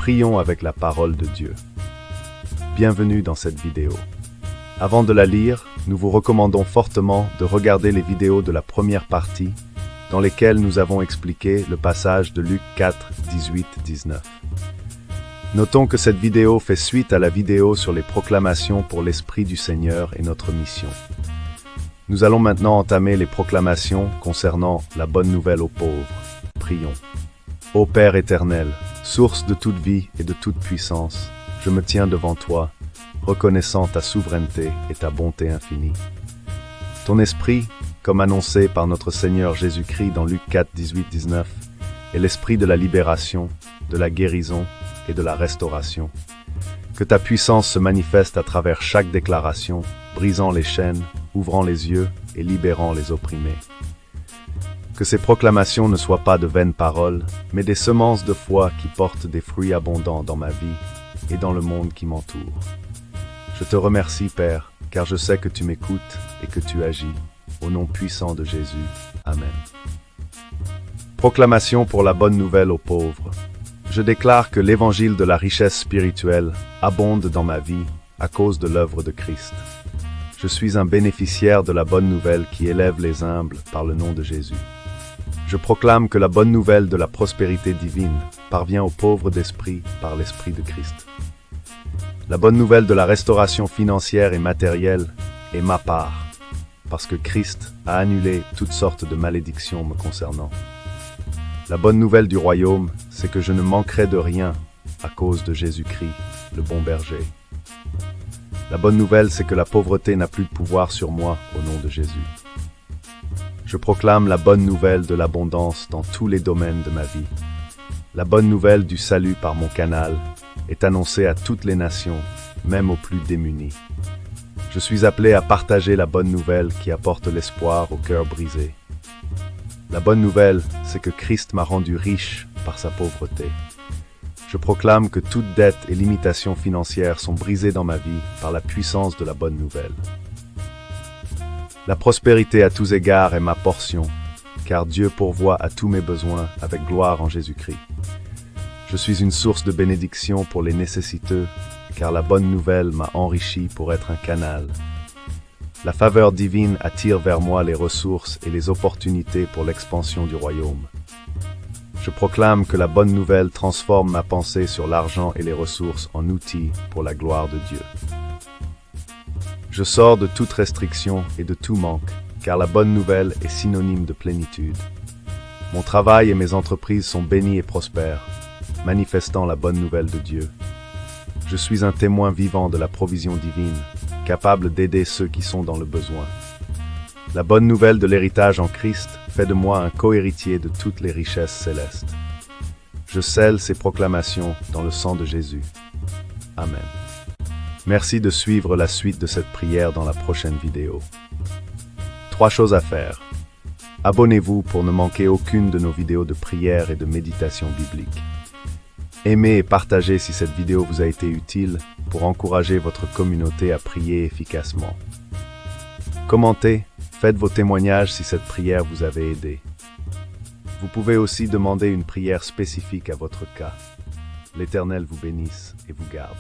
prions avec la parole de Dieu. Bienvenue dans cette vidéo. Avant de la lire, nous vous recommandons fortement de regarder les vidéos de la première partie dans lesquelles nous avons expliqué le passage de Luc 4, 18, 19. Notons que cette vidéo fait suite à la vidéo sur les proclamations pour l'Esprit du Seigneur et notre mission. Nous allons maintenant entamer les proclamations concernant la bonne nouvelle aux pauvres. Prions. Ô Père éternel, source de toute vie et de toute puissance, je me tiens devant toi, reconnaissant ta souveraineté et ta bonté infinie. Ton esprit, comme annoncé par notre Seigneur Jésus-Christ dans Luc 4, 18, 19, est l'esprit de la libération, de la guérison et de la restauration. Que ta puissance se manifeste à travers chaque déclaration, brisant les chaînes, ouvrant les yeux et libérant les opprimés. Que ces proclamations ne soient pas de vaines paroles, mais des semences de foi qui portent des fruits abondants dans ma vie et dans le monde qui m'entoure. Je te remercie, Père, car je sais que tu m'écoutes et que tu agis. Au nom puissant de Jésus. Amen. Proclamation pour la bonne nouvelle aux pauvres. Je déclare que l'évangile de la richesse spirituelle abonde dans ma vie à cause de l'œuvre de Christ. Je suis un bénéficiaire de la bonne nouvelle qui élève les humbles par le nom de Jésus. Je proclame que la bonne nouvelle de la prospérité divine parvient aux pauvres d'esprit par l'Esprit de Christ. La bonne nouvelle de la restauration financière et matérielle est ma part, parce que Christ a annulé toutes sortes de malédictions me concernant. La bonne nouvelle du royaume, c'est que je ne manquerai de rien à cause de Jésus-Christ, le bon berger. La bonne nouvelle, c'est que la pauvreté n'a plus de pouvoir sur moi au nom de Jésus. Je proclame la bonne nouvelle de l'abondance dans tous les domaines de ma vie. La bonne nouvelle du salut par mon canal est annoncée à toutes les nations, même aux plus démunis. Je suis appelé à partager la bonne nouvelle qui apporte l'espoir au cœur brisé. La bonne nouvelle, c'est que Christ m'a rendu riche par sa pauvreté. Je proclame que toute dette et limitation financière sont brisées dans ma vie par la puissance de la bonne nouvelle. La prospérité à tous égards est ma portion, car Dieu pourvoit à tous mes besoins avec gloire en Jésus-Christ. Je suis une source de bénédiction pour les nécessiteux, car la bonne nouvelle m'a enrichi pour être un canal. La faveur divine attire vers moi les ressources et les opportunités pour l'expansion du royaume. Je proclame que la bonne nouvelle transforme ma pensée sur l'argent et les ressources en outils pour la gloire de Dieu. Je sors de toute restriction et de tout manque, car la bonne nouvelle est synonyme de plénitude. Mon travail et mes entreprises sont bénis et prospères, manifestant la bonne nouvelle de Dieu. Je suis un témoin vivant de la provision divine, capable d'aider ceux qui sont dans le besoin. La bonne nouvelle de l'héritage en Christ fait de moi un co-héritier de toutes les richesses célestes. Je scelle ces proclamations dans le sang de Jésus. Amen. Merci de suivre la suite de cette prière dans la prochaine vidéo. 3 choses à faire. Abonnez-vous pour ne manquer aucune de nos vidéos de prière et de méditation biblique. Aimez et partagez si cette vidéo vous a été utile pour encourager votre communauté à prier efficacement. Commentez, faites vos témoignages si cette prière vous avait aidé. Vous pouvez aussi demander une prière spécifique à votre cas. L'Éternel vous bénisse et vous garde.